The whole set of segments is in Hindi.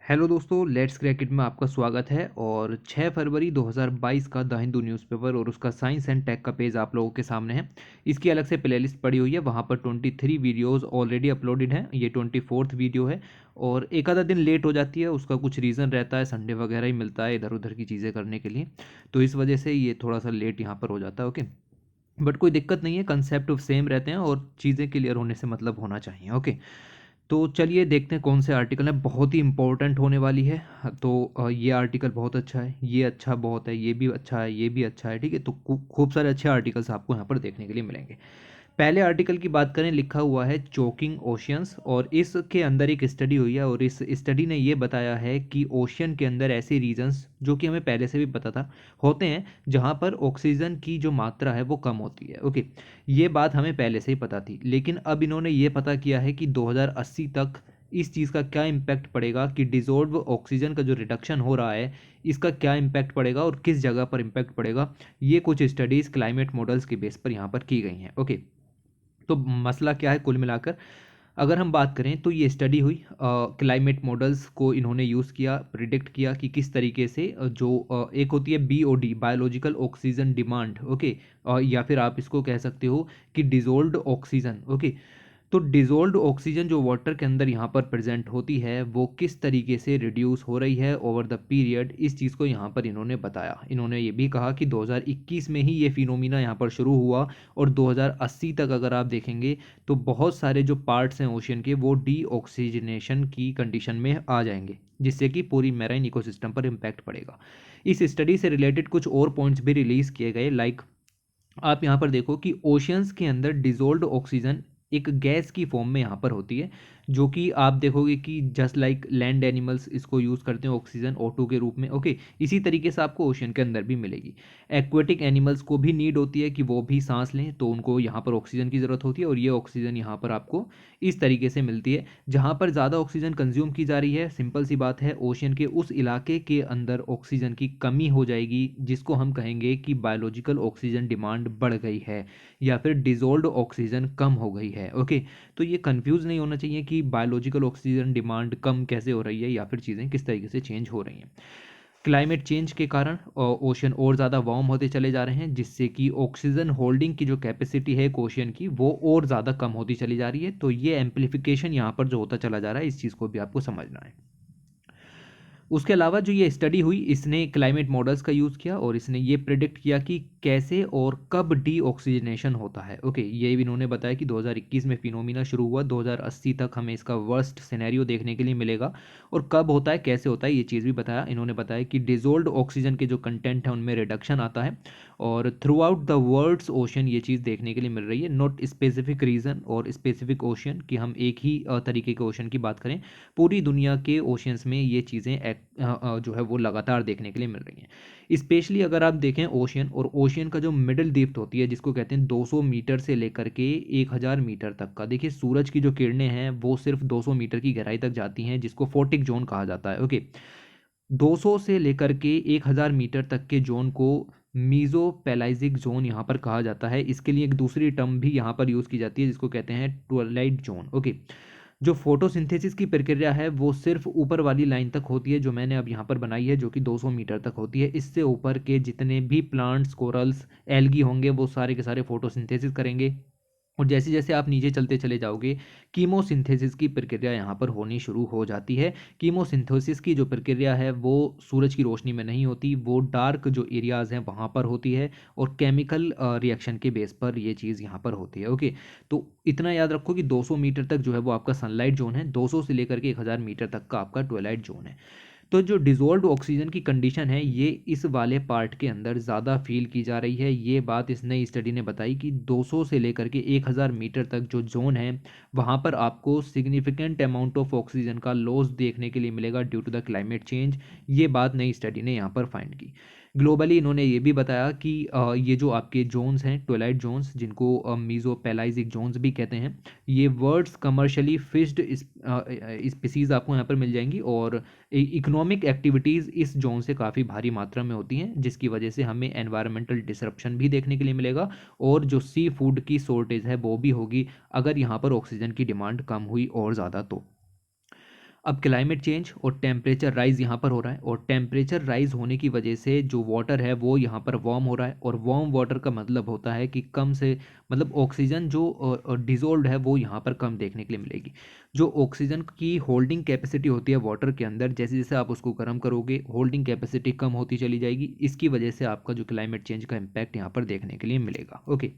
हेलो दोस्तों, लेट्स क्रैक इट में आपका स्वागत है। और 6 फरवरी 2022 का द हिंदू न्यूज़पेपर और उसका साइंस एंड टेक का पेज आप लोगों के सामने है। इसकी अलग से प्लेलिस्ट पड़ी हुई है, वहाँ पर 23 वीडियोस ऑलरेडी अपलोडेड हैं। ये 24th वीडियो है और एक आधा दिन लेट हो जाती है, उसका कुछ रीज़न रहता है, संडे वगैरह ही मिलता है इधर उधर की चीज़ें करने के लिए, तो इस वजह से ये थोड़ा सा लेट यहाँ पर हो जाता है। ओके, बट कोई दिक्कत नहीं है, कंसेप्ट सेम रहते हैं और चीज़ें क्लियर होने से मतलब होना चाहिए। ओके, तो चलिए देखते हैं कौन से आर्टिकल है, बहुत ही इंपॉर्टेंट होने वाली है। तो ये आर्टिकल बहुत अच्छा है, ये अच्छा बहुत है, ये भी अच्छा है, ये भी अच्छा है। ठीक है, तो खूब सारे अच्छे आर्टिकल्स आपको यहाँ पर देखने के लिए मिलेंगे। पहले आर्टिकल की बात करें, लिखा हुआ है चोकिंग ओशियंस, और इसके अंदर एक स्टडी हुई है और इस स्टडी ने ये बताया है कि ओशियन के अंदर ऐसे रीजन्स, जो कि हमें पहले से भी पता था, होते हैं जहाँ पर ऑक्सीजन की जो मात्रा है वो कम होती है। ओके, ये बात हमें पहले से ही पता थी, लेकिन अब इन्होंने ये पता किया है कि 2080 तक इस चीज़ का क्या इम्पैक्ट पड़ेगा, कि डिजोल्व ऑक्सीजन का जो रिडक्शन हो रहा है इसका क्या इम्पैक्ट पड़ेगा और किस जगह पर इम्पैक्ट पड़ेगा। ये कुछ स्टडीज़ क्लाइमेट मॉडल्स के बेस पर यहाँ पर की गई हैं। ओके, तो मसला क्या है कुल मिलाकर, अगर हम बात करें तो ये स्टडी हुई, क्लाइमेट मॉडल्स को इन्होंने यूज़ किया, प्रिडिक्ट किया कि किस तरीके से एक होती है BOD, biological oxygen demand. Okay, या फिर आप इसको कह सकते हो कि डिजोल्व्ड ऑक्सीजन। ओके, तो डिज़ोल्व्ड ऑक्सीजन जो वाटर के अंदर यहाँ पर प्रेजेंट होती है वो किस तरीके से रिड्यूस हो रही है ओवर द पीरियड, इस चीज़ को यहाँ पर इन्होंने बताया। इन्होंने ये भी कहा कि 2021 में ही ये फिनोमिना यहाँ पर शुरू हुआ और 2080 तक अगर आप देखेंगे तो बहुत सारे जो पार्ट्स हैं ओशियन के वो डी ऑक्सीजनेशन की कंडीशन में आ जाएंगे, जिससे कि पूरी मैराइन इकोसिस्टम पर इम्पैक्ट पड़ेगा। इस स्टडी से रिलेटेड कुछ और पॉइंट्स भी रिलीज़ किए गए, लाइक आप यहाँ पर देखो कि ओशियंस के अंदर डिजोल्व्ड ऑक्सीजन एक गैस की फॉर्म में यहाँ पर होती है, जो कि आप देखोगे कि जस्ट लाइक लैंड एनिमल्स इसको यूज़ करते हैं ऑक्सीजन O2 के रूप में। ओके, इसी तरीके से आपको ओशियन के अंदर भी मिलेगी। एक्वेटिक एनिमल्स को भी नीड होती है कि वो भी सांस लें, तो उनको यहाँ पर ऑक्सीजन की ज़रूरत होती है और ये ऑक्सीजन यहाँ पर आपको इस तरीके से मिलती है। जहाँ पर ज़्यादा ऑक्सीजन कंज्यूम की जा रही है, सिंपल सी बात है, ओशियन के उस इलाके के अंदर ऑक्सीजन की कमी हो जाएगी, जिसको हम कहेंगे कि बायोलॉजिकल ऑक्सीजन डिमांड बढ़ गई है या फिर डिजोल्व्ड ऑक्सीजन कम हो गई है। ओके, तो ये कंफ्यूज नहीं होना चाहिए कि बायोलॉजिकल ऑक्सीजन डिमांड कम कैसे हो रही है या फिर चीज़ें किस तरीके से चेंज हो रही हैं। क्लाइमेट चेंज के कारण ओशन और ज़्यादा वार्म होते चले जा रहे हैं, जिससे कि ऑक्सीजन होल्डिंग की जो कैपेसिटी है ओशियन की वो और ज़्यादा कम होती चली जा रही है। तो ये एम्पलीफिकेशन यहाँ पर जो होता चला जा रहा है, इस चीज़ को भी आपको समझना है। उसके अलावा जो ये स्टडी हुई, इसने क्लाइमेट मॉडल्स का यूज़ किया और इसने ये प्रिडिक्ट किया कि कैसे और कब डी ऑक्सीजनेशन होता है। ओके, ये भी इन्होंने बताया कि 2021 में फिनोमिना शुरू हुआ, 2080 तक हमें इसका वर्स्ट सिनेरियो देखने के लिए मिलेगा, और कब होता है कैसे होता है ये चीज़ भी बताया। इन्होंने बताया कि डिजोल्व्ड ऑक्सीजन के जो कंटेंट है उनमें रिडक्शन आता है और throughout the world's ocean ये चीज़ देखने के लिए मिल रही है, नॉट स्पेसिफिक रीजन और स्पेसिफिक ओशन कि हम एक ही तरीके के ओशन की बात करें, पूरी दुनिया के ओशियंस में ये चीज़ें जो है वो लगातार देखने के लिए मिल रही हैं। स्पेशली अगर आप देखें ओशियन, और ओशियन का जो मिडिल डेप्थ होती है जिसको कहते हैं 200 मीटर से लेकर के 1000 मीटर तक का, देखिए सूरज की जो किरणें हैं वो सिर्फ 200 मीटर की गहराई तक जाती हैं, जिसको फोटिक जोन कहा जाता है। ओके, 200 से लेकर के 1000 मीटर तक के जोन को मीजो पैलाइजिक जोन यहाँ पर कहा जाता है। इसके लिए एक दूसरी टर्म भी यहाँ पर यूज़ की जाती है जिसको कहते हैं ट्विलाइट जोन। ओके, जो फोटोसिंथेसिस की प्रक्रिया है वो सिर्फ ऊपर वाली लाइन तक होती है, जो मैंने अब यहाँ पर बनाई है, जो कि 200 मीटर तक होती है। इससे ऊपर के जितने भी प्लांट्स, कोरल्स, एल्गी होंगे वो सारे के सारे फोटोसिंथेसिस करेंगे, और जैसे जैसे आप नीचे चलते चले जाओगे कीमोसिंथेसिस की प्रक्रिया यहाँ पर होनी शुरू हो जाती है। कीमोसिंथेसिस की जो प्रक्रिया है वो सूरज की रोशनी में नहीं होती, वो डार्क जो एरियाज़ हैं वहाँ पर होती है, और केमिकल रिएक्शन के बेस पर ये चीज़ यहाँ पर होती है। ओके, तो इतना याद रखो कि 200 मीटर तक जो है वो आपका सनलाइट जोन है, 200 से लेकर के 1000 मीटर तक का आपका ट्वेलाइट जोन है। तो जो डिज़ोल्व्ड ऑक्सीजन की कंडीशन है ये इस वाले पार्ट के अंदर ज़्यादा फील की जा रही है। ये बात इस नई स्टडी ने बताई कि 200 से लेकर के 1000 मीटर तक जो जोन है वहाँ पर आपको सिग्निफिकेंट अमाउंट ऑफ ऑक्सीजन का लॉस देखने के लिए मिलेगा due to the climate change. ये बात नई स्टडी ने यहाँ पर फाइंड की। ग्लोबली इन्होंने ये भी बताया कि ये जो आपके जोन्स हैं ट्वेलाइट जोन्स, जिनको मीजो पैलाइजिक जोन्स भी कहते हैं, ये वर्ड्स कमर्शियली फिश्ड स्पीसीज आपको यहाँ पर मिल जाएंगी, और इकोनॉमिक एक्टिविटीज़ इस जोन से काफ़ी भारी मात्रा में होती हैं, जिसकी वजह से हमें एनवायरमेंटल डिसरप्शन भी देखने के लिए मिलेगा, और जो सी फूड की शॉर्टेज है वो भी होगी अगर यहाँ पर ऑक्सीजन की डिमांड कम हुई और ज़्यादा तो। अब क्लाइमेट चेंज और टेम्परेचर राइज यहाँ पर हो रहा है, और टेम्परेचर राइज होने की वजह से जो वाटर है वो यहाँ पर वार्म हो रहा है, और वार्म वाटर का मतलब होता है कि कम से मतलब ऑक्सीजन जो डिजोल्व है वो यहाँ पर कम देखने के लिए मिलेगी। जो ऑक्सीजन की होल्डिंग कैपेसिटी होती है वाटर के अंदर, जैसे जैसे आप उसको गर्म करोगे होल्डिंग कैपेसिटी कम होती चली जाएगी। इसकी वजह से आपका जो क्लाइमेट चेंज का इम्पैक्ट यहाँ पर देखने के लिए मिलेगा। ओके,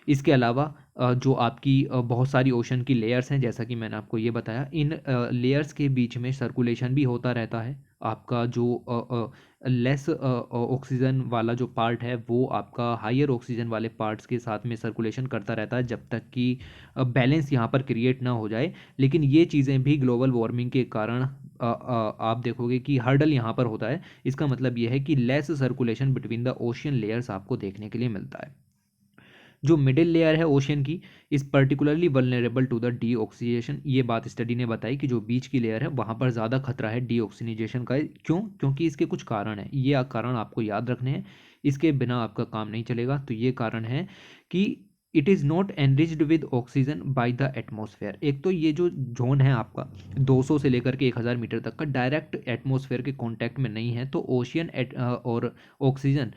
इसके अलावा जो आपकी बहुत सारी ओशन की लेयर्स हैं, जैसा कि मैंने आपको ये बताया, इन लेयर्स के बीच में सर्कुलेशन भी होता रहता है। आपका जो लेस ऑक्सीजन वाला जो पार्ट है वो आपका हायर ऑक्सीजन वाले पार्ट्स के साथ में सर्कुलेशन करता रहता है, जब तक कि बैलेंस यहाँ पर क्रिएट ना हो जाए। लेकिन ये चीज़ें भी ग्लोबल वार्मिंग के कारण आप देखोगे कि हर्डल यहाँ पर होता है। इसका मतलब ये है कि less circulation between the ocean layers आपको देखने के लिए मिलता है। जो मिडिल लेयर है ओशियन की इस पर्टिकुलरली वल्नरेबल टू द डीऑक्सीजेशन। ये बात स्टडी ने बताई कि जो बीच की लेयर है वहाँ पर ज़्यादा खतरा है डीऑक्सीनेशन का। क्यों? क्योंकि इसके कुछ कारण हैं, ये कारण आपको याद रखने हैं, इसके बिना आपका काम नहीं चलेगा। तो ये कारण है कि it is not enriched with oxygen by the atmosphere. एक तो ये जो जोन है आपका 200 से लेकर के 1000 मीटर तक का डायरेक्ट एटमॉस्फेयर के कांटेक्ट में नहीं है, तो ओशियन और ऑक्सीजन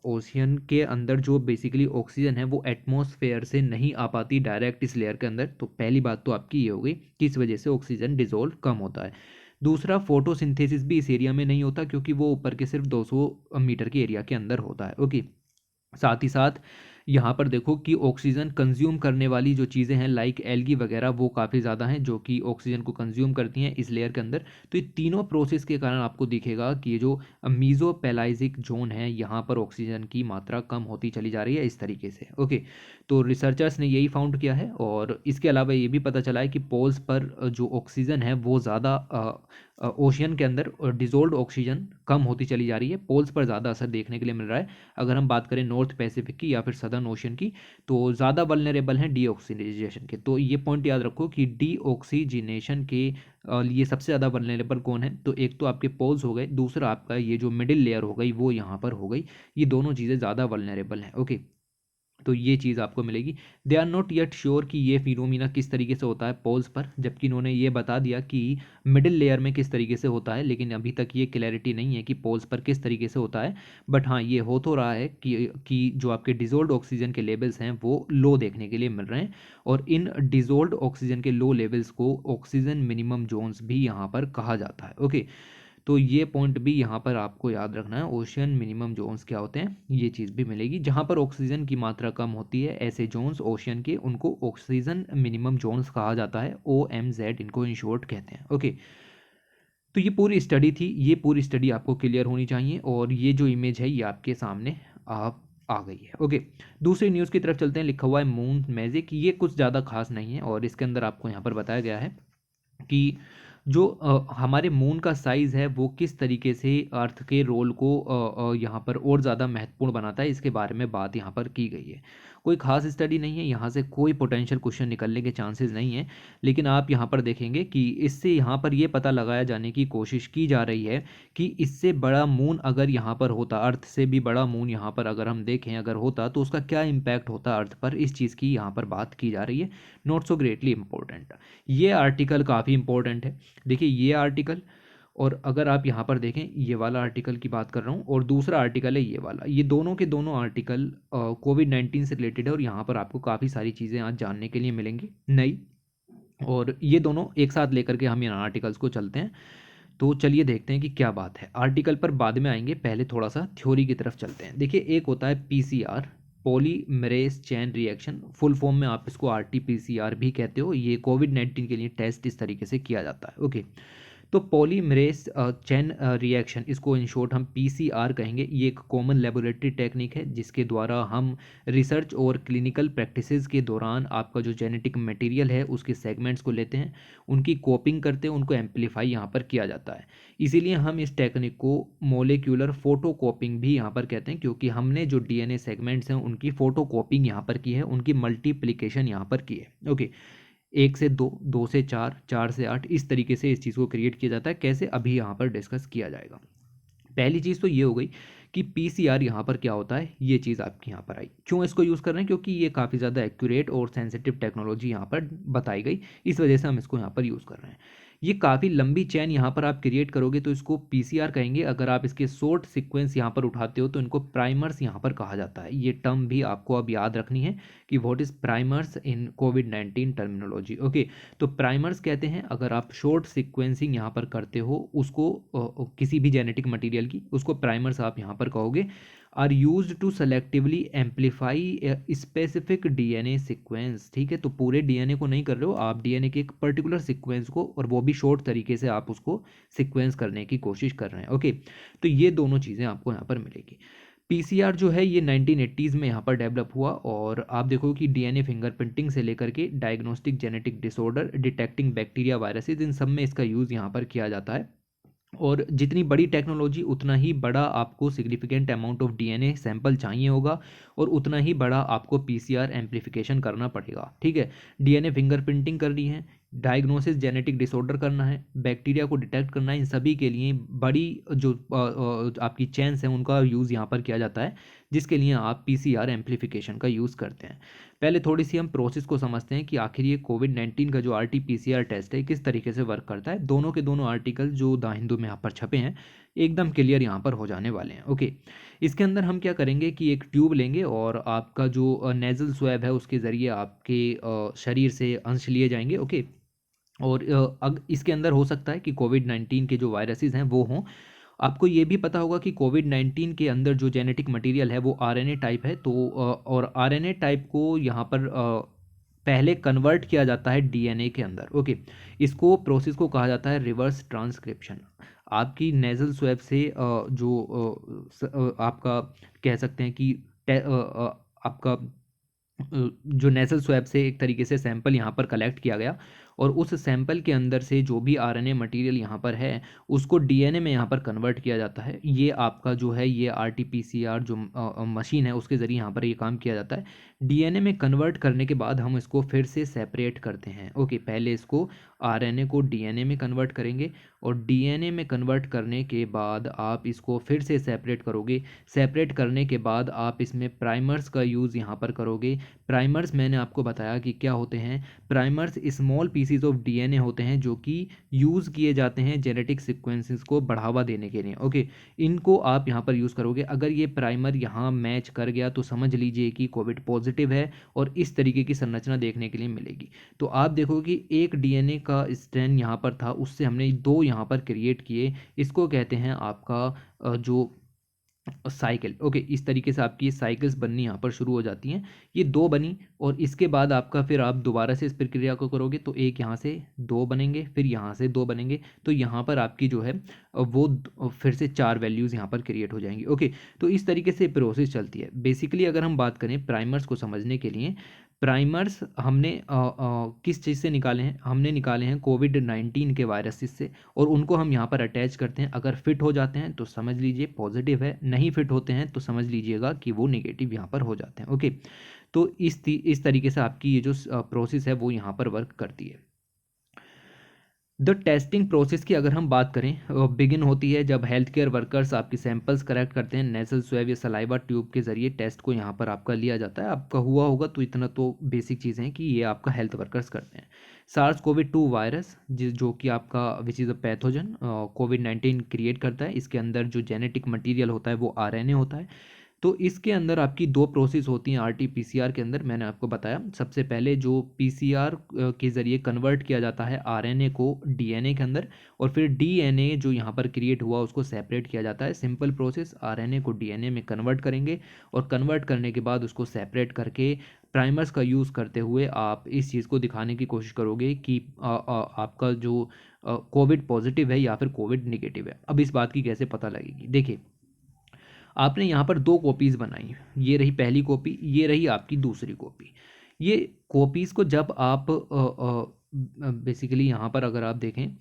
ओशियन के अंदर जो बेसिकली ऑक्सीजन है वो एटमॉस्फेयर से नहीं आ पाती डायरेक्ट इस लेयर के अंदर। तो पहली बात तो आपकी ये हो गई कि इस वजह से ऑक्सीजन डिजोल्व कम होता है। दूसरा, फोटोसिंथेसिस भी इस एरिया में नहीं होता, क्योंकि वो ऊपर के सिर्फ 200 मीटर के एरिया के अंदर होता है। ओके, साथ ही साथ यहाँ पर देखो कि ऑक्सीजन कंज्यूम करने वाली जो चीज़ें हैं लाइक एल्गी वगैरह वो काफ़ी ज़्यादा हैं जो कि ऑक्सीजन को कंज्यूम करती हैं इस लेयर के अंदर। तो ये तीनों प्रोसेस के कारण आपको दिखेगा कि ये जो मीज़ोपेलाइजिक जोन है यहाँ पर ऑक्सीजन की मात्रा कम होती चली जा रही है इस तरीके से। ओके, तो रिसर्चर्स ने यही फाउंड किया है, और इसके अलावा ये भी पता चला है कि पोल्स पर जो ऑक्सीजन है वो ज़्यादा ओशियन के अंदर डिजोल्व ऑक्सीजन कम होती चली जा रही है, पोल्स पर ज़्यादा असर देखने के लिए मिल रहा है। अगर हम बात करें नॉर्थ पैसिफिक की या फिर सदर्न ओशन की, तो ज़्यादा वल्नरेबल हैं डीऑक्सीनेशन के। तो ये पॉइंट याद रखो कि डीऑक्सीजिनेशन के लिए सबसे ज़्यादा वल्नरेबल कौन है? तो एक तो आपके पोल्स हो गए, दूसरा आपका ये जो मिडिल लेयर हो गई वो यहाँ पर हो गई। ये दोनों चीज़ें ज़्यादा वल्नरेबल हैं। ओके, तो ये चीज़ आपको मिलेगी। They are not yet sure कि ये फिनोमिना किस तरीके से होता है पोल्स पर, जबकि इन्होंने ये बता दिया कि मिडिल लेयर में किस तरीके से होता है, लेकिन अभी तक ये क्लैरिटी नहीं है कि पोल्स पर किस तरीके से होता है। बट हाँ, ये हो तो रहा है कि जो आपके डिजोल्ड ऑक्सीजन के लेवल्स हैं वो लो देखने के लिए मिल रहे हैं, और इन डिजोल्ड ऑक्सीजन के लो लेवल्स को ऑक्सीजन मिनिमम जोन्स भी यहाँ पर कहा जाता है। ओके, तो ये पॉइंट भी यहाँ पर आपको याद रखना है। ओशियन मिनिमम जोन्स क्या होते हैं, ये चीज़ भी मिलेगी। जहाँ पर ऑक्सीजन की मात्रा कम होती है ऐसे जोन्स ओशियन के, उनको ऑक्सीजन मिनिमम जोन्स कहा जाता है, OMZ इनको इन शॉर्ट कहते हैं। ओके, तो ये पूरी स्टडी थी, ये पूरी स्टडी आपको क्लियर होनी चाहिए, और ये जो इमेज है ये आपके सामने आप आ गई है। ओके, दूसरी न्यूज़ की तरफ चलते हैं। लिखा हुआ है मून मैजिक, ये कुछ ज़्यादा खास नहीं है, और इसके अंदर आपको यहाँ पर बताया गया है कि जो हमारे मून का साइज़ है वो किस तरीके से अर्थ के रोल को यहाँ पर और ज़्यादा महत्वपूर्ण बनाता है, इसके बारे में बात यहाँ पर की गई है। कोई खास स्टडी नहीं है, यहाँ से कोई पोटेंशियल क्वेश्चन निकलने के चांसेस नहीं है, लेकिन आप यहाँ पर देखेंगे कि इससे यहाँ पर ये पता लगाया जाने की कोशिश की जा रही है कि इससे बड़ा मून अगर यहाँ पर होता, अर्थ से भी बड़ा मून यहाँ पर अगर हम देखें अगर होता, तो उसका क्या इम्पैक्ट होता अर्थ पर, इस चीज़ की यहाँ पर बात की जा रही है। Not so greatly important. ये आर्टिकल काफ़ी इंपॉर्टेंट है। देखिए ये आर्टिकल, और अगर आप यहाँ पर देखें ये वाला आर्टिकल की बात कर रहा हूँ, और दूसरा आर्टिकल है ये वाला, ये दोनों के दोनों आर्टिकल कोविड-19 से रिलेटेड है, और यहाँ पर आपको काफ़ी सारी चीज़ें आज जानने के लिए मिलेंगी नई, और ये दोनों एक साथ लेकर के हम इन आर्टिकल्स को चलते हैं। तो चलिए देखते हैं कि क्या बात है। आर्टिकल पर बाद में आएंगे, पहले थोड़ा सा थ्योरी की तरफ चलते हैं। देखिए एक होता है PCR, polymerase chain reaction, full form में आप इसको RT-PCR भी कहते हो। ये कोविड-19 के लिए टेस्ट इस तरीके से किया जाता है। ओके, तो पॉलीमरेज चेन रिएक्शन, इसको इन शॉर्ट हम PCR कहेंगे। ये एक कॉमन लेबोरेटरी टेक्निक है जिसके द्वारा हम रिसर्च और क्लिनिकल प्रैक्टिसेस के दौरान आपका जो जेनेटिक मटेरियल है उसके सेगमेंट्स को लेते हैं, उनकी कॉपिंग करते हैं, उनको एम्पलीफाई यहाँ पर किया जाता है। इसीलिए हम इस टेक्निक को मोलिक्यूलर फोटो कॉपिंग भी यहाँ पर कहते हैं, क्योंकि हमने जो DNA सेगमेंट्स हैं उनकी फोटो कॉपिंग यहाँ पर की है, उनकी मल्टीप्लिकेशन यहाँ पर की है। ओके, 1 से 2, 2 से 4, 4 से 8, इस तरीके से इस चीज़ को क्रिएट किया जाता है। कैसे, अभी यहाँ पर डिस्कस किया जाएगा। पहली चीज़ तो ये हो गई कि पीसीआर यहाँ पर क्या होता है, ये चीज़ आपकी यहाँ पर आई। क्यों इसको यूज़ कर रहे हैं, क्योंकि ये काफ़ी ज़्यादा एक्यूरेट और सेंसिटिव टेक्नोलॉजी यहाँ पर बताई गई, इस वजह से हम इसको यहाँ पर यूज़ कर रहे हैं। ये काफ़ी लंबी चेन यहाँ पर आप क्रिएट करोगे तो इसको पीसीआर कहेंगे। अगर आप इसके शॉर्ट सीक्वेंस यहाँ पर उठाते हो तो इनको प्राइमर्स यहाँ पर कहा जाता है। ये टर्म भी आपको अब याद रखनी है कि what is primers in covid terminology. Okay, तो प्राइमर्स कहते हैं अगर आप शॉर्ट सीक्वेंसिंग यहाँ पर करते हो उसको किसी भी जेनेटिक मटेरियल की, उसको प्राइमर्स आप यहाँ पर कहोगे। Are use to selectively amplify specific DNA sequence. ठीक है, तो पूरे डीएनए को नहीं कर रहे हो आप, डीएनए के एक पर्टिकुलर सीक्वेंस को, और वो भी शॉर्ट तरीके से आप उसको सीक्वेंस करने की कोशिश कर रहे हैं। ओके, तो ये दोनों चीज़ें आपको यहाँ पर मिलेगी। पीसीआर जो है ये 1980s में यहाँ पर डेवलप हुआ, और आप देखो कि डीएनए फिंगरप्रिंटिंग से लेकर के diagnostic genetic disorder, detecting bacteria, viruses, इन सब में इसका यूज़ यहाँ पर किया जाता है। और जितनी बड़ी टेक्नोलॉजी उतना ही बड़ा आपको significant amount of DNA sample चाहिए होगा, और उतना ही बड़ा आपको पीसीआर एम्प्लीफिकेशन करना पड़ेगा। ठीक है, डीएनए फिंगरप्रिंटिंग करनी है, डायग्नोसिस जेनेटिक डिसऑर्डर करना है, बैक्टीरिया को डिटेक्ट करना है, इन सभी के लिए बड़ी जो आपकी चेन्स हैं उनका यूज़ यहाँ पर किया जाता है, जिसके लिए आप पीसीआर एम्प्लीफिकेशन का यूज़ करते हैं। पहले थोड़ी सी हम प्रोसेस को समझते हैं कि आखिर ये कोविड-19 का जो आरटी-पीसीआर टेस्ट है किस तरीके से वर्क करता है। दोनों के दोनों आर्टिकल जो द हिंदू में यहाँ पर छपे हैं एकदम क्लियर यहाँ पर हो जाने वाले हैं। ओके, इसके अंदर हम क्या करेंगे कि एक ट्यूब लेंगे और आपका जो नेज़ल स्वैब है उसके ज़रिए आपके शरीर से अंश लिए जाएंगे। ओके, और इसके अंदर हो सकता है कि कोविड-19 के जो वायरसेस हैं वो हों। आपको ये भी पता होगा कि कोविड-19 के अंदर जो जेनेटिक मटेरियल है वो आरएनए टाइप है, तो और आरएनए टाइप को यहाँ पर पहले कन्वर्ट किया जाता है डीएनए के अंदर। ओके, इसको प्रोसेस को कहा जाता है रिवर्स ट्रांसक्रिप्शन। आपकी नेज़ल स्वैब से आपका कह सकते हैं कि आपका जो नेज़ल स्वैब से एक तरीके से सैंपल यहाँ पर कलेक्ट किया गया, और उस सैंपल के अंदर से जो भी आरएनए मटेरियल यहाँ पर है उसको डीएनए में यहाँ पर कन्वर्ट किया जाता है। ये आपका जो है ये आरटी-पीसीआर जो मशीन है उसके ज़रिए यहाँ पर ये काम किया जाता है। डीएनए में कन्वर्ट करने के बाद हम इसको फिर से सेपरेट करते हैं। ओके, पहले इसको आरएनए को डीएनए में कन्वर्ट करेंगे, और डीएनए में कन्वर्ट करने के बाद आप इसको फिर से सेपरेट करोगे। सेपरेट करने के बाद आप इसमें प्राइमर्स का यूज़ यहाँ पर करोगे। प्राइमर्स मैंने आपको बताया कि क्या होते हैं। Primers small PCs of DNA होते हैं जो कि यूज़ किए जाते हैं जेनेटिक सीक्वेंसेस को बढ़ावा देने के लिए। ओके, इनको आप यहाँ पर यूज़ करोगे। अगर ये प्राइमर यहाँ मैच कर गया तो समझ लीजिए कि कोविड पॉजिटिव है, और इस तरीके की संरचना देखने के लिए मिलेगी। तो आप देखोगे कि एक डीएनए का स्ट्रैंड यहाँ पर था, उससे हमने दो यहाँ पर क्रिएट किए। इसको कहते हैं आपका जो साइकिल। ओके, इस तरीके से आपकी ये साइकिल्स बननी यहाँ पर शुरू हो जाती हैं। ये दो बनी, और इसके बाद आपका फिर आप दोबारा से इस प्रक्रिया को करोगे तो एक यहाँ से दो बनेंगे, फिर यहाँ से दो बनेंगे, तो यहाँ पर आपकी जो है वो फिर से चार वैल्यूज़ यहाँ पर क्रिएट हो जाएंगी। ओके, तो इस तरीके से प्रोसेस चलती है। बेसिकली अगर हम बात करें प्राइमर्स को समझने के लिए, प्राइमर्स हमने किस चीज़ से निकाले हैं, हमने निकाले हैं कोविड-19 के वायरसेस से, और उनको हम यहाँ पर अटैच करते हैं। अगर फिट हो जाते हैं तो समझ लीजिए पॉजिटिव है, नहीं फिट होते हैं तो समझ लीजिएगा कि वो नेगेटिव यहाँ पर हो जाते हैं। ओके, तो इस तरीके से आपकी ये जो प्रोसेस है वो यहाँ पर वर्क करती है। द टेस्टिंग प्रोसेस की अगर हम बात करें, बिगिन होती है जब हेल्थ केयर वर्कर्स आपकी सैंपल्स कलेक्ट करते हैं नेजल स्वैब या सलाइवा ट्यूब के ज़रिए। टेस्ट को यहाँ पर आपका लिया जाता है। आपका हुआ होगा तो इतना तो बेसिक चीज़ें हैं कि ये आपका हेल्थ वर्कर्स करते हैं। सार्स कोविड-2 वायरस जो कि आपका which is a pathogen covid create करता है। इसके अंदर जो जेनेटिक मटीरियल होता है वो आरएनए होता है। तो इसके अंदर आपकी दो प्रोसेस होती हैं आरटी-पीसीआर के अंदर। मैंने आपको बताया सबसे पहले जो पीसीआर के ज़रिए कन्वर्ट किया जाता है आरएनए को डीएनए के अंदर, और फिर डीएनए जो यहाँ पर क्रिएट हुआ उसको सेपरेट किया जाता है। सिंपल प्रोसेस, आरएनए को डीएनए में कन्वर्ट करेंगे, और कन्वर्ट करने के बाद उसको सेपरेट करके प्राइमर्स का यूज़ करते हुए आप इस चीज़ को दिखाने की कोशिश करोगे कि आपका जो कोविड पॉजिटिव है या फिर कोविड निगेटिव है। अब इस बात की कैसे पता लगेगी, देखिए आपने यहाँ पर दो कॉपीज़ बनाई, ये रही पहली कॉपी, ये रही आपकी दूसरी कॉपी। ये कॉपीज़ को जब आप बेसिकली यहाँ पर अगर आप देखें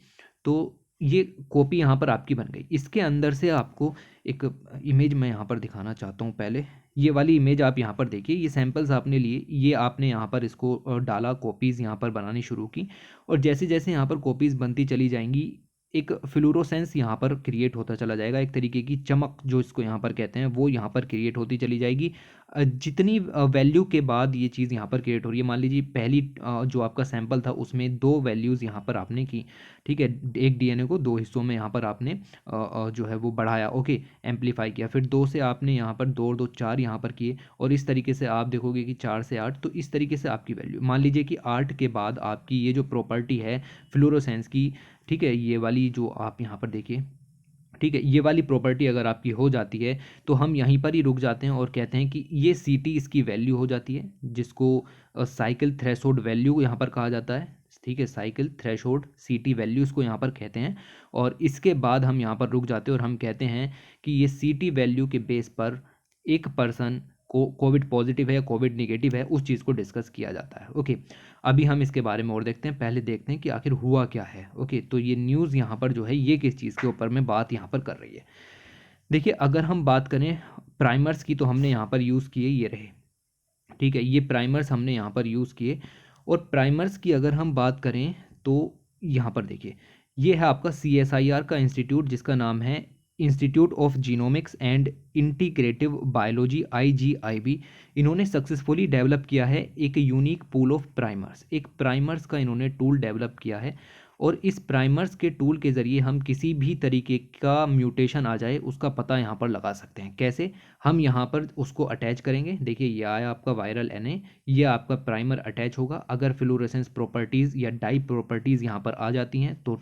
तो ये कॉपी यहाँ पर आपकी बन गई। इसके अंदर से आपको एक इमेज मैं यहाँ पर दिखाना चाहता हूँ। पहले ये वाली इमेज आप यहाँ पर देखिए, ये सैंपल्स आपने लिए, ये आपने यहाँ पर इसको डाला, कॉपीज़ यहाँ पर बनानी शुरू की, और जैसे जैसे यहाँ पर कॉपीज़ बनती चली जाएंगी एक फ्लोरोसेंस यहाँ पर क्रिएट होता चला जाएगा, एक तरीके की चमक जो इसको यहाँ पर कहते हैं वो यहाँ पर क्रिएट होती चली जाएगी। जितनी वैल्यू के बाद ये चीज़ यहाँ पर क्रिएट हो रही है, मान लीजिए पहली जो आपका सैंपल था उसमें 2 वैल्यूज़ यहाँ पर आपने की, ठीक है, एक डीएनए को 2 हिस्सों में यहाँ पर आपने जो है वो बढ़ाया, ओके, एम्पलीफाई किया, फिर 2 से आपने यहाँ पर 2 और 2 4 यहाँ पर किए, और इस तरीके से आप देखोगे कि 4 से 8, तो इस तरीके से आपकी वैल्यू, मान लीजिए कि 8 के बाद आपकी ये जो प्रॉपर्टी है फ्लोरोसेंस की, ठीक है, ये वाली जो आप यहाँ पर देखिए, ठीक है, ये वाली प्रॉपर्टी अगर आपकी हो जाती है तो हम यहीं पर ही रुक जाते हैं और कहते हैं कि ये सी टी इसकी वैल्यू हो जाती है, जिसको साइकिल थ्रेशोल्ड वैल्यू यहाँ पर कहा जाता है, ठीक है, cycle threshold C T value इसको यहाँ पर कहते हैं। और इसके बाद हम यहाँ पर रुक जाते हैं और हम कहते हैं कि ये सी टी वैल्यू के बेस पर एक पर्सन को कोविड पॉजिटिव है या कोविड निगेटिव है उस चीज़ को डिस्कस किया जाता है, ओके। अभी हम इसके बारे में और देखते हैं, पहले देखते हैं कि आखिर हुआ क्या है, ओके। तो ये न्यूज़ यहाँ पर जो है ये किस चीज़ के ऊपर में बात यहाँ पर कर रही है। देखिए, अगर हम बात करें प्राइमर्स की तो हमने यहाँ पर यूज़ किए ये रहे, ठीक है, ये प्राइमर्स हमने यहाँ पर यूज़ किए। और प्राइमर्स की अगर हम बात करें तो यहाँ पर देखिए, ये है आपका CSIR का इंस्टीट्यूट जिसका नाम है institute of genomics and integrative biology, IGIB। इन्होंने सक्सेसफुली डेवलप किया है एक यूनिक पूल ऑफ प्राइमर्स, एक प्राइमर्स का इन्होंने टूल डेवलप किया है। और इस प्राइमर्स के टूल के ज़रिए हम किसी भी तरीके का म्यूटेशन आ जाए उसका पता यहाँ पर लगा सकते हैं। कैसे? हम यहाँ पर उसको अटैच करेंगे, देखिए ये आया आपका वायरल NA, ये आपका प्राइमर अटैच होगा, अगर फ्लोरेसेंस प्रॉपर्टीज़ या डाई प्रॉपर्टीज़ यहाँ पर आ जाती हैं तो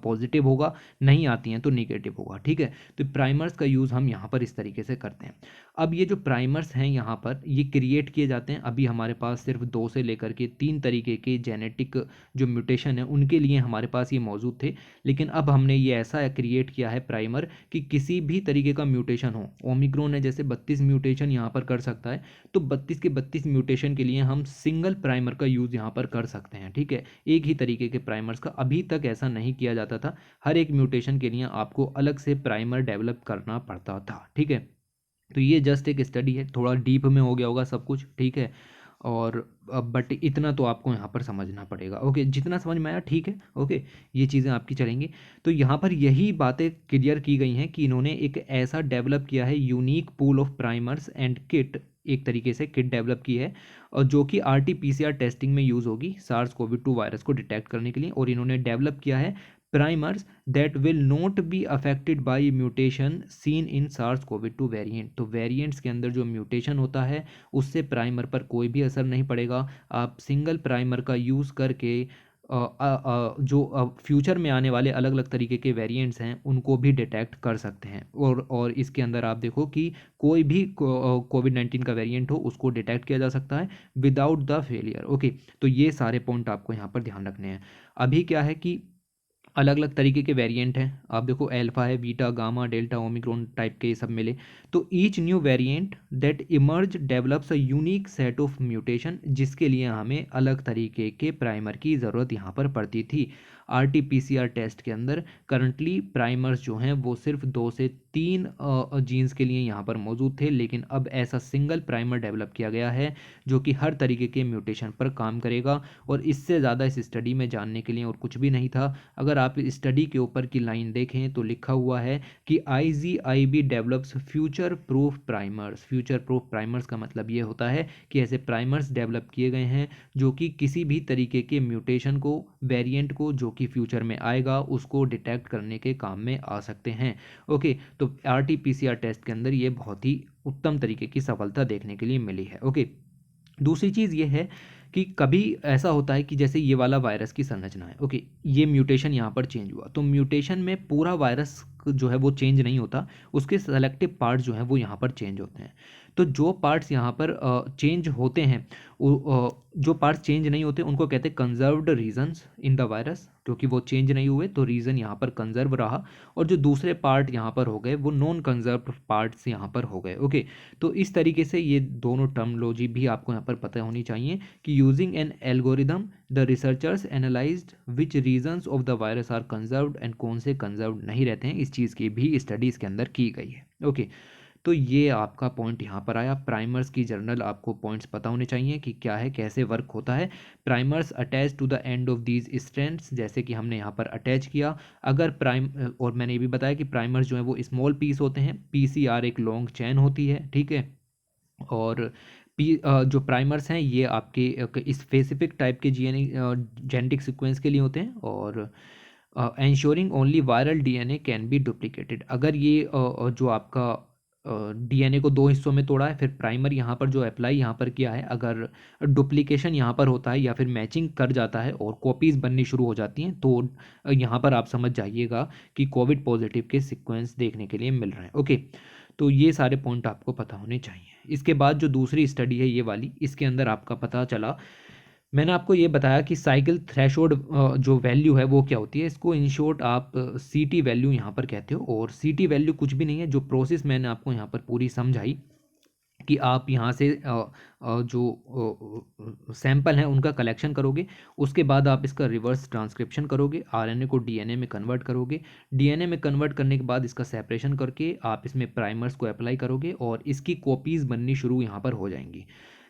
पॉजिटिव होगा, नहीं आती हैं तो नेगेटिव होगा, ठीक है। तो प्राइमर्स का यूज़ हम यहाँ पर इस तरीके से करते हैं। अब ये जो प्राइमर्स हैं यहाँ पर ये क्रिएट किए जाते हैं, अभी हमारे पास सिर्फ 2 से लेकर के 3 तरीके के जेनेटिक जो म्यूटेशन है उनके लिए हमारे पास ये मौजूद थे, लेकिन अब हमने ये ऐसा क्रिएट किया है प्राइमर कि किसी भी तरीके का म्यूटेशन हो, ओमिक्रॉन है जैसे 32 म्यूटेशन यहाँ पर कर सकता है, तो 32 के 32 म्यूटेशन के लिए हम सिंगल प्राइमर का यूज़ यहाँ पर कर सकते हैं, ठीक है, एक ही तरीके के प्राइमर्स का। अभी तक ऐसा नहीं किया जाता था, हर एक म्यूटेशन के लिए आपको अलग से प्राइमर डेवलप करना पड़ता था, ठीक है। तो ये जस्ट एक स्टडी है, थोड़ा डीप में हो गया होगा सब कुछ, ठीक है। और बट इतना तो आपको यहाँ पर समझना पड़ेगा, ओके, जितना समझ में आया ठीक है, ओके, ये चीज़ें आपकी चलेंगी। तो यहाँ पर यही बातें क्लियर की गई हैं कि इन्होंने एक ऐसा डेवलप किया है unique pool of primers and kit, एक तरीके से किट डेवलप की है, और जो कि RT-PCR टेस्टिंग में यूज़ होगी SARS-CoV-2 वायरस को डिटेक्ट करने के लिए। और इन्होंने डेवलप किया है primers that will not be affected by mutation seen in SARS-CoV-2 variant. तो वेरिएंट्स के अंदर जो म्यूटेशन होता है उससे प्राइमर पर कोई भी असर नहीं पड़ेगा। आप सिंगल प्राइमर का यूज़ करके जो फ्यूचर में आने वाले अलग अलग तरीके के वेरिएंट्स हैं उनको भी डिटेक्ट कर सकते हैं। और इसके अंदर आप देखो कि कोई भी COVID-19 का वेरिएंट हो उसको डिटेक्ट किया जा सकता है विदाउट द फेलियर, ओके। तो ये सारे पॉइंट आपको यहाँ पर ध्यान रखने हैं। अभी क्या है कि अलग अलग तरीके के वेरिएंट हैं, आप देखो अल्फा है, beta, gamma, delta, Omicron type के ये सब मिले। तो each new variant that emerge develops a unique set of mutation, जिसके लिए हमें अलग तरीके के प्राइमर की ज़रूरत यहाँ पर पड़ती थी। RT-PCR टेस्ट के अंदर करंटली प्राइमर्स जो हैं वो सिर्फ 2 से 3 जीन्स के लिए यहाँ पर मौजूद थे, लेकिन अब ऐसा सिंगल प्राइमर डेवलप किया गया है जो कि हर तरीके के म्यूटेशन पर काम करेगा। और इससे ज़्यादा इस स्टडी में जानने के लिए और कुछ भी नहीं था। अगर आप स्टडी के ऊपर की लाइन देखें तो लिखा हुआ है कि IGIB develops future proof primers. Future proof primers का मतलब ये होता है कि ऐसे प्राइमर्स डेवलप किए गए हैं जो कि किसी भी तरीके के म्यूटेशन को, वेरिएंट को जो कि फ्यूचर में आएगा उसको डिटेक्ट करने के काम में आ सकते हैं, ओके। तो RT-PCR टेस्ट के अंदर ये बहुत ही उत्तम तरीके की सफलता देखने के लिए मिली है, ओके। दूसरी चीज़ ये है कि कभी ऐसा होता है कि जैसे ये वाला वायरस की संरचना है, ओके, ये म्यूटेशन यहाँ पर चेंज हुआ, तो म्यूटेशन में पूरा वायरस जो है वो चेंज नहीं होता, उसके सेलेक्टिव पार्ट जो हैं वो यहाँ पर चेंज होते हैं। तो जो पार्ट्स यहाँ पर चेंज होते हैं, जो पार्ट्स चेंज नहीं होते उनको कहते हैं conserved regions in the virus, क्योंकि वो चेंज नहीं हुए तो रीजन यहाँ पर कंजर्व रहा। और जो दूसरे पार्ट यहाँ पर हो गए वो नॉन कंजर्व्ड पार्ट्स यहाँ पर हो गए, ओके। तो इस तरीके से ये दोनों टर्मोलॉजी भी आपको यहाँ पर पता होनी चाहिए कि using an algorithm the researchers analysed which regions of the virus are conserved and कौन से कंजर्व्ड नहीं रहते हैं, इस चीज़ की भी स्टडीज़ के अंदर की गई है, ओके। तो ये आपका पॉइंट यहाँ पर आया। प्राइमर्स की जनरल आपको पॉइंट्स पता होने चाहिए कि क्या है, कैसे वर्क होता है। Primers attach to the end of these strands, जैसे कि हमने यहाँ पर अटैच किया। अगर और मैंने ये भी बताया कि प्राइमर्स जो है वो स्मॉल पीस होते हैं, पीसीआर एक लॉन्ग चैन होती है, ठीक है। और जो प्राइमर्स हैं ये आपके स्पेसिफिक टाइप के जेनेटिक सीक्वेंस के लिए होते हैं। और ensuring only viral DNA can be duplicated, अगर ये जो आपका डीएनए को दो हिस्सों में तोड़ा है, फिर प्राइमर यहाँ पर जो अप्लाई यहाँ पर किया है, अगर डुप्लीकेशन यहाँ पर होता है या फिर मैचिंग कर जाता है और कॉपीज़ बननी शुरू हो जाती हैं, तो यहाँ पर आप समझ जाइएगा कि कोविड पॉजिटिव के सीक्वेंस देखने के लिए मिल रहे हैं। ओके, तो ये सारे पॉइंट आपको पता होने चाहिए। इसके बाद जो दूसरी स्टडी है ये वाली, इसके अंदर आपका पता चला, मैंने आपको ये बताया कि साइकिल थ्रेशोल्ड जो वैल्यू है वो क्या होती है। इसको इन शॉर्ट आप सी टी वैल्यू यहाँ पर कहते हो। और सी टी वैल्यू कुछ भी नहीं है, जो प्रोसेस मैंने आपको यहाँ पर पूरी समझाई कि आप यहाँ से जो सैंपल हैं उनका कलेक्शन करोगे, उसके बाद आप इसका रिवर्स ट्रांसक्रिप्शन करोगे, आरएनए को डीएनए में कन्वर्ट करोगे, डीएनए में कन्वर्ट करने के बाद इसका सेपरेशन करके आप इसमें प्राइमर्स को अप्लाई करोगे और इसकी कॉपीज़ बननी शुरू यहाँ पर हो जाएंगी।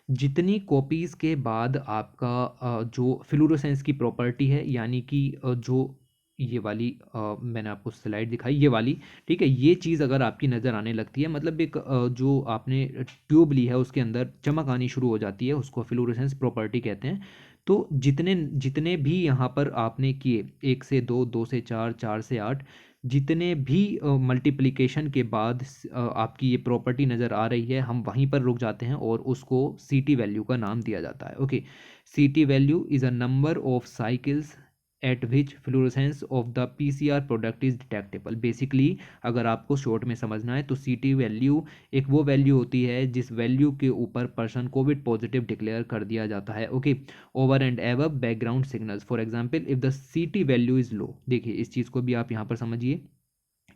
जितनी कॉपीज़ के बाद आपका जो फ्लूरोसेंस की प्रॉपर्टी है, यानी कि जो ये वाली मैंने आपको स्लाइड दिखाई, ये वाली, ठीक है, ये चीज़ अगर आपकी नज़र आने लगती है, मतलब एक जो आपने ट्यूब ली है उसके अंदर चमक आनी शुरू हो जाती है, उसको फ्लूरोसेंस प्रॉपर्टी कहते हैं। तो जितने जितने भी यहाँ पर आपने किए, 1 से 2, 2 से 4, 4 से 8, जितने भी मल्टीप्लिकेशन के बाद आपकी ये प्रॉपर्टी नज़र आ रही है, हम वहीं पर रुक जाते हैं और उसको सी टी वैल्यू का नाम दिया जाता है। Okay, C T value is a number of cycles at which fluorescence of the PCR product is detectable. Basically अगर आपको शॉर्ट में समझना है तो सी टी वैल्यू एक वो वैल्यू होती है जिस वैल्यू के ऊपर पर्सन कोविड पॉजिटिव डिक्लेयर कर दिया जाता है। Okay, over and above background signals, for example if the C T value is low. देखिए इस चीज़ को भी आप यहाँ पर समझिए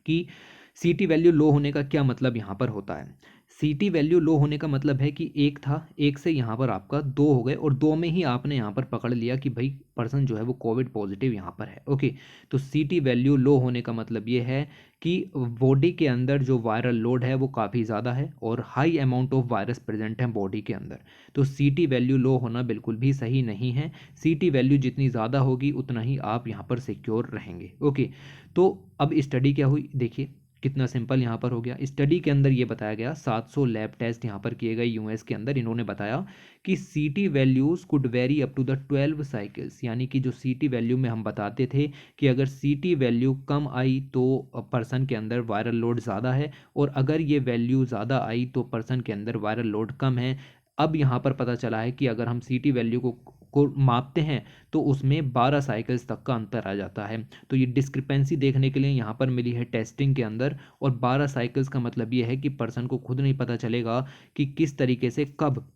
कि सी टी वैल्यू लो होने का क्या मतलब यहाँ पर होता है। सी टी वैल्यू लो होने का मतलब है कि एक था, एक से यहाँ पर आपका दो हो गए और दो में ही आपने यहाँ पर पकड़ लिया कि भाई पर्सन जो है वो कोविड पॉजिटिव यहाँ पर है। ओके, तो सी टी वैल्यू लो होने का मतलब ये है कि बॉडी के अंदर जो वायरल लोड है वो काफ़ी ज़्यादा है और high amount of virus present है बॉडी के अंदर। तो सी टी वैल्यू लो होना बिल्कुल भी सही नहीं है। सी टी वैल्यू जितनी ज़्यादा होगी उतना ही आप यहाँ पर सिक्योर रहेंगे। ओके, तो अब स्टडी क्या हुई, देखिए कितना सिंपल यहाँ पर हो गया। स्टडी के अंदर ये बताया गया, 700 लैब टेस्ट यहाँ पर किए गए यूएस के अंदर। इन्होंने बताया कि C T values could vary up to the 12 cycles, यानी कि जो सी टी वैल्यू में हम बताते थे कि अगर सी टी वैल्यू कम आई तो पर्सन के अंदर वायरल लोड ज़्यादा है, और अगर ये वैल्यू ज़्यादा आई तो पर्सन के अंदर वायरल लोड कम है। अब यहाँ पर पता चला है कि अगर हम सी टी वैल्यू को मापते हैं तो उसमें 12 साइकिल्स तक का अंतर आ जाता है। तो ये डिस्क्रिपेंसी देखने के लिए यहाँ पर मिली है टेस्टिंग के अंदर। और 12 साइकिल्स का मतलब ये है कि पर्सन को खुद नहीं पता चलेगा कि किस तरीके से कब।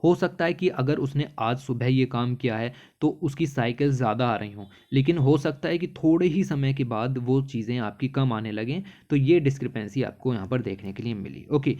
हो सकता है कि अगर उसने आज सुबह ये काम किया है तो उसकी साइकिल ज़्यादा आ रही हों, लेकिन हो सकता है कि थोड़े ही समय के बाद वो चीज़ें आपकी कम आने लगें। तो ये डिस्क्रिपेंसी आपको यहाँ पर देखने के लिए मिली। ओके,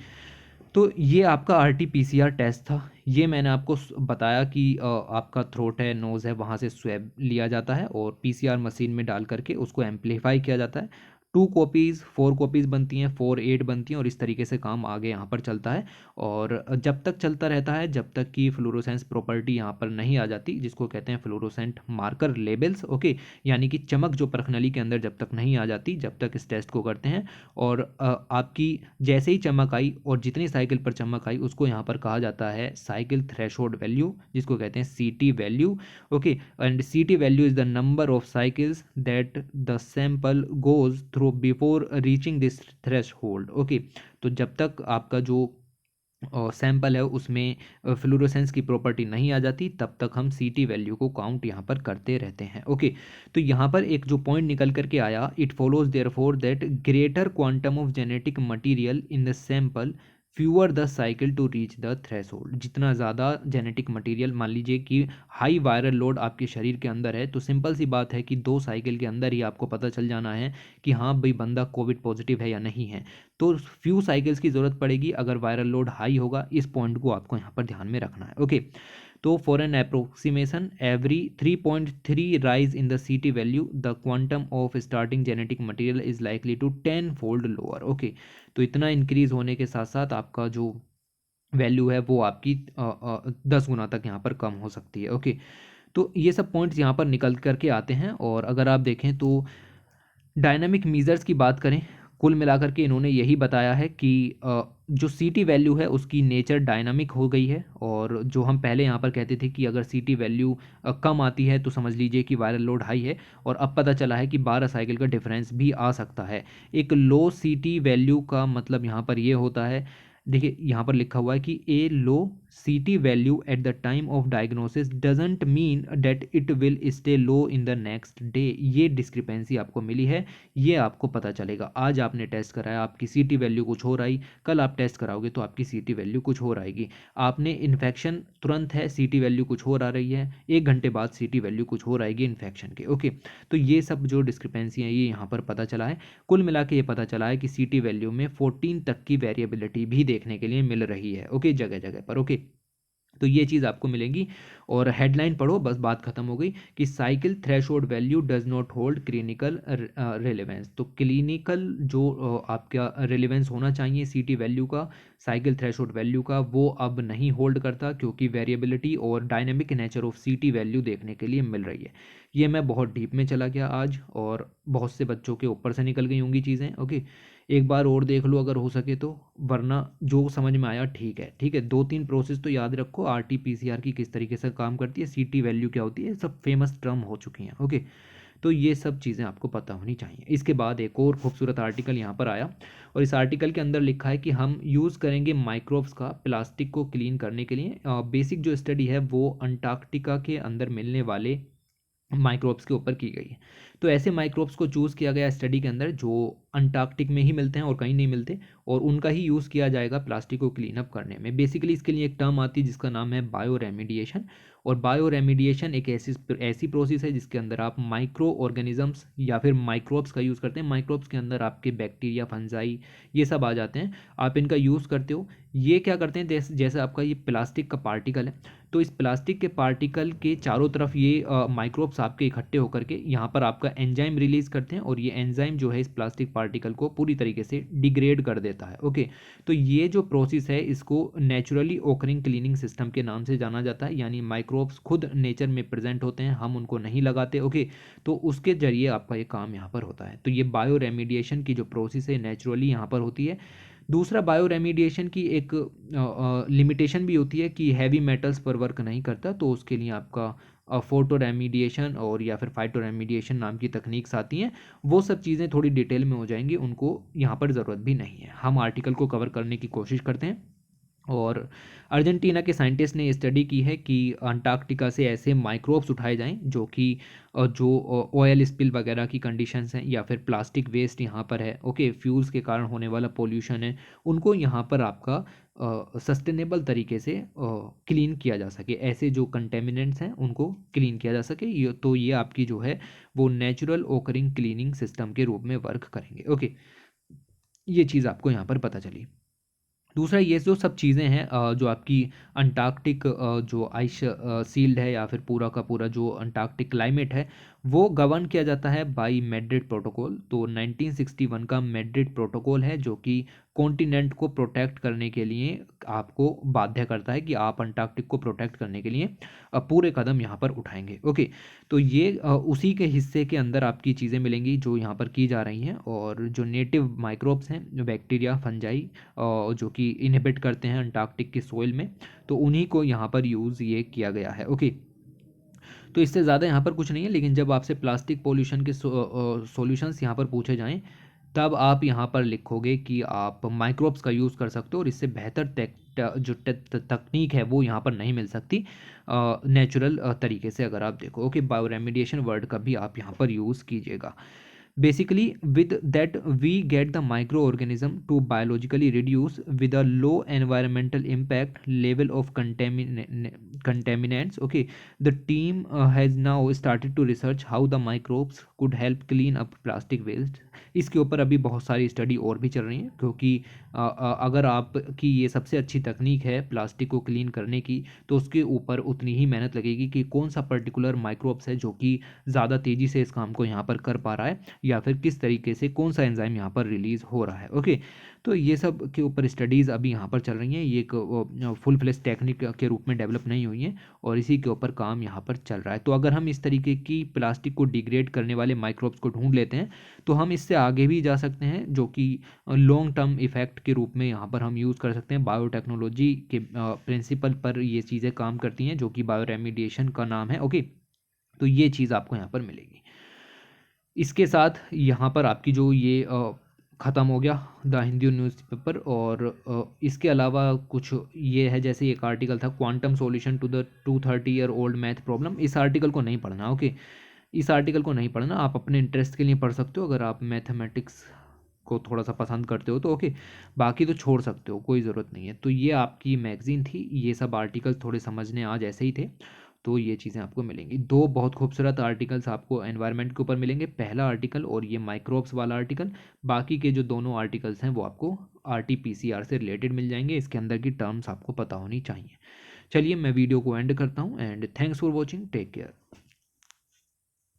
तो ये आपका R T P C R test था। ये मैंने आपको बताया कि आपका थ्रोट है, नोज़ है, वहाँ से स्वैब लिया जाता है और पी सी आर मशीन में डाल करके उसको एम्पलीफाई किया जाता है। 2 कॉपीज़ 4 कॉपीज़ बनती हैं, 4 8 बनती हैं, और इस तरीके से काम आगे यहाँ पर चलता है। और जब तक चलता रहता है जब तक कि फ्लोरोसेंस प्रॉपर्टी यहाँ पर नहीं आ जाती, जिसको कहते हैं फ्लोरोसेंट मार्कर लेबल्स। ओके, यानी कि चमक जो परखनली के अंदर जब तक नहीं आ जाती, जब तक इस टेस्ट को करते हैं। और आपकी जैसे ही चमक आई और जितनी साइकिल पर चमक आई उसको यहाँ पर कहा जाता है साइकिल थ्रेशोल्ड वैल्यू, जिसको कहते हैं C T value. Okay, and C T value is the number of cycles that the sample goes through before reaching this threshold. Okay, तो जब तक आपका जो सैंपल है उसमें फ्लोरोसेंस की प्रॉपर्टी नहीं आ जाती तब तक हम सी टी वैल्यू को काउंट यहाँ पर करते रहते हैं। ओके, तो यहाँ पर एक जो पॉइंट निकल करके आया, it follows therefore that greater quantum of genetic material in the sample fewer the cycle to reach the threshold. जितना ज़्यादा जेनेटिक मटेरियल, मान लीजिए कि हाई वायरल लोड आपके शरीर के अंदर है, तो सिंपल सी बात है कि 2 साइकिल के अंदर ही आपको पता चल जाना है कि हाँ भाई बंदा कोविड पॉजिटिव है या नहीं है। तो फ्यू साइकिल्स की ज़रूरत पड़ेगी अगर वायरल लोड हाई होगा। इस पॉइंट को आपको यहाँ पर ध्यान में रखना है। ओके, तो for an approximation every 3.3 rise in the CT value the quantum of starting genetic material is likely to 10 fold lower. Okay, तो इतना इंक्रीज होने के साथ साथ आपका जो वैल्यू है वो आपकी 10 गुना तक यहाँ पर कम हो सकती है। ओके, तो ये सब पॉइंट्स यहाँ पर निकल करके आते हैं। और अगर आप देखें तो डायनामिक मीज़र्स की बात करें, कुल मिलाकर के इन्होंने यही बताया है कि जो CT वैल्यू है उसकी नेचर डायनामिक हो गई है। और जो हम पहले यहाँ पर कहते थे कि अगर CT वैल्यू कम आती है तो समझ लीजिए कि वायरल लोड हाई है, और अब पता चला है कि 12 साइकिल का डिफरेंस भी आ सकता है। एक लो CT वैल्यू का मतलब यहाँ पर ये होता है, देखिए यहाँ पर लिखा हुआ है कि ए लो CT value at the time of diagnosis doesn't mean that it will stay low in the next day. ये डिस्क्रिपेंसी आपको मिली है, ये आपको पता चलेगा। आज आपने टेस्ट कराया, आपकी CT वैल्यू कुछ हो रही, कल आप टेस्ट कराओगे तो आपकी CT वैल्यू कुछ हो रहेगी। आपने इन्फेक्शन तुरंत है, CT वैल्यू कुछ हो रही है, 1 घंटे बाद CT वैल्यू कुछ हो रहेगी इन्फेक्शन के। ओके, तो ये सब जो डिस्क्रिपेंसी है ये यहाँ पर पता चला है। कुल मिला के ये पता चला है कि CT वैल्यू में 14 तक की वेरिएबिलिटी भी देखने के लिए मिल रही है। ओके, जगह जगह पर। ओके, तो ये चीज़ आपको मिलेगी। और हेडलाइन पढ़ो, बस बात खत्म हो गई कि cycle threshold value does not hold clinical relevance. तो क्लिनिकल जो आपका रेलेवेंस होना चाहिए CT वैल्यू का, साइकिल थ्रेशोल्ड वैल्यू का, वो अब नहीं होल्ड करता, क्योंकि वेरिएबिलिटी और dynamic nature of CT value देखने के लिए मिल रही है। ये मैं बहुत डीप में चला गया आज, और बहुत से बच्चों के ऊपर से निकल गई होंगी चीज़ें। ओके, एक बार और देख लो अगर हो सके तो, वरना जो समझ में आया ठीक है। ठीक है, 2-3 प्रोसेस तो याद रखो, RT-PCR की किस तरीके से काम करती है, CT वैल्यू क्या होती है, सब फेमस टर्म हो चुकी हैं। ओके, तो ये सब चीज़ें आपको पता होनी चाहिए। इसके बाद एक और खूबसूरत आर्टिकल यहाँ पर आया, और इस आर्टिकल के अंदर लिखा है कि हम यूज़ करेंगे माइक्रोब्स का प्लास्टिक को क्लीन करने के लिए। बेसिक जो स्टडी है वो अंटार्कटिका के अंदर मिलने वाले माइक्रोब्स के ऊपर की गई है। तो ऐसे माइक्रोब्स को चूज़ किया गया स्टडी के अंदर जो अंटार्कटिक में ही मिलते हैं और कहीं नहीं मिलते, और उनका ही यूज़ किया जाएगा प्लास्टिक को क्लीन अप करने में। बेसिकली इसके लिए एक टर्म आती है जिसका नाम है बायो रेमिडिएशन। और बायो रेमिडिएशन एक ऐसी प्रोसेस है जिसके अंदर आप माइक्रो ऑर्गेनिजम्स या फिर माइक्रोब्स का यूज़ करते हैं। माइक्रोब्स के अंदर आपके बैक्टीरिया, फंजाई, ये सब आ जाते हैं, आप इनका यूज़ करते हो। ये क्या करते हैं, जैसे आपका ये प्लास्टिक का पार्टिकल है, तो इस प्लास्टिक के पार्टिकल के चारों तरफ ये माइक्रोब्स आपके इकट्ठे होकर के यहाँ पर आपका एंजाइम रिलीज करते हैं, और ये एंजाइम जो है इस प्लास्टिक पार्टिकल को पूरी तरीके से डिग्रेड कर देता है। ओके, तो ये जो प्रोसेस है इसको नेचुरली ओकरिंग क्लीनिंग सिस्टम के नाम से जाना जाता है, यानी माइक्रोब्स खुद नेचर में प्रेजेंट होते हैं, हम उनको नहीं लगाते। ओके, तो उसके जरिए आपका ये काम यहाँ पर होता है। तो ये बायो रेमिडिएशन की जो प्रोसेस है नेचुरली यहाँ पर होती है। दूसरा, बायो रेमिडिएशन की एक लिमिटेशन भी होती है कि हैवी मेटल्स पर वर्क नहीं करता, तो उसके लिए आपका फोटो रेमिडिएशन और या फिर फाइटो रेमिडिएशन नाम की तकनीक्स आती हैं। वो सब चीज़ें थोड़ी डिटेल में हो जाएंगी, उनको यहाँ पर ज़रूरत भी नहीं है। हम आर्टिकल को कवर करने की कोशिश करते हैं। और अर्जेंटीना के साइंटिस्ट ने स्टडी की है कि अंटार्कटिका से ऐसे माइक्रोब्स उठाए जाएं जो कि जो ऑयल स्पिल वगैरह की कंडीशंस हैं, या फिर प्लास्टिक वेस्ट यहाँ पर है, ओके, फ्यूल्स के कारण होने वाला पोल्यूशन है, उनको यहाँ पर आपका सस्टेनेबल तरीके से क्लीन किया जा सके। ऐसे जो कंटेमिनेंट्स हैं उनको क्लीन किया जा सके। ये आपकी जो है वो नेचुरल ओकरिंग क्लीनिंग सिस्टम के रूप में वर्क करेंगे। ओके, ये चीज़ आपको यहाँ पर पता चली। दूसरा, ये जो सब चीज़ें हैं जो आपकी अंटार्कटिक जो आइस सील्ड है, या फिर पूरा का पूरा जो अंटार्कटिक क्लाइमेट है, वो गवर्न किया जाता है बाई मैड्रिड प्रोटोकॉल। तो 1961 का मैड्रिड प्रोटोकॉल है जो कि कॉन्टिनेंट को प्रोटेक्ट करने के लिए आपको बाध्य करता है कि आप अंटार्कटिक को प्रोटेक्ट करने के लिए पूरे कदम यहाँ पर उठाएंगे। ओके, तो ये उसी के हिस्से के अंदर आपकी चीज़ें मिलेंगी जो यहाँ पर की जा रही हैं। और जो नेटिव माइक्रोब्स हैं, जो बैक्टीरिया, फंजाई, जो कि इनहिबिट करते हैं अंटार्कटिक की सोइल में, तो उन्हीं को यहाँ पर यूज़ ये किया गया है। ओके, तो इससे ज़्यादा यहाँ पर कुछ नहीं है। लेकिन जब आपसे प्लास्टिक पोल्यूशन के सॉल्यूशंस यहाँ पर पूछे जाएं, तब आप यहाँ पर लिखोगे कि आप माइक्रोब्स का यूज़ कर सकते हो, और इससे बेहतर जो तकनीक है वो यहाँ पर नहीं मिल सकती नेचुरल तरीके से, अगर आप देखो। ओके, बायो रेमिडिएशन वर्ड का भी आप यहाँ पर यूज़ कीजिएगा। Basically with that we get the microorganism to biologically reduce with a low environmental impact level of contaminants. Okay, the team has now started to research how the microbes could help clean up plastic waste. इसके ऊपर अभी बहुत सारी स्टडी और भी चल रही हैं, क्योंकि अगर आपकी ये सबसे अच्छी तकनीक है प्लास्टिक को क्लीन करने की, तो उसके ऊपर उतनी ही मेहनत लगेगी कि कौन सा पर्टिकुलर माइक्रोब्स है जो कि ज़्यादा तेज़ी से इस काम को यहाँ पर कर पा रहा है, या फिर किस तरीके से कौन सा एंजाइम यहाँ पर रिलीज़ हो रहा है। ओके, तो ये सब के ऊपर स्टडीज़ अभी यहाँ पर चल रही हैं। ये एक फुल फ्लेश टेक्निक के रूप में डेवलप नहीं हुई हैं, और इसी के ऊपर काम यहाँ पर चल रहा है। तो अगर हम इस तरीके की प्लास्टिक को डिग्रेड करने वाले माइक्रोब्स को ढूंढ लेते हैं, तो हम इससे आगे भी जा सकते हैं, जो कि लॉन्ग टर्म इफेक्ट के रूप में यहाँ पर हम यूज़ कर सकते हैं। बायोटेक्नोलॉजी के प्रिंसिपल पर ये चीज़ें काम करती हैं, जो कि बायो रेमिडिएशन का नाम है। ओके, तो ये चीज़ आपको यहाँ पर मिलेगी। इसके साथ यहाँ पर आपकी जो ये ख़त्म हो गया द हिंदू न्यूज़पेपर। और इसके अलावा कुछ ये है, जैसे एक आर्टिकल था, quantum solution to the 230 year old math problem. इस आर्टिकल को नहीं पढ़ना। ओके, इस आर्टिकल को नहीं पढ़ना, आप अपने इंटरेस्ट के लिए पढ़ सकते हो अगर आप मैथमेटिक्स को थोड़ा सा पसंद करते हो तो। ओके, बाकी तो छोड़ सकते हो, कोई ज़रूरत नहीं है। तो ये आपकी मैगज़ीन थी, ये सब आर्टिकल थोड़े समझने आज ऐसे ही थे, तो ये चीज़ें आपको मिलेंगी। दो बहुत खूबसूरत आर्टिकल्स आपको एनवायरनमेंट के ऊपर मिलेंगे, पहला आर्टिकल और ये माइक्रोब्स वाला आर्टिकल। बाकी के जो दोनों आर्टिकल्स हैं वो आपको RT-PCR से रिलेटेड मिल जाएंगे, इसके अंदर की टर्म्स आपको पता होनी चाहिए। चलिए मैं वीडियो को एंड करता हूँ, and thanks for watching, take care.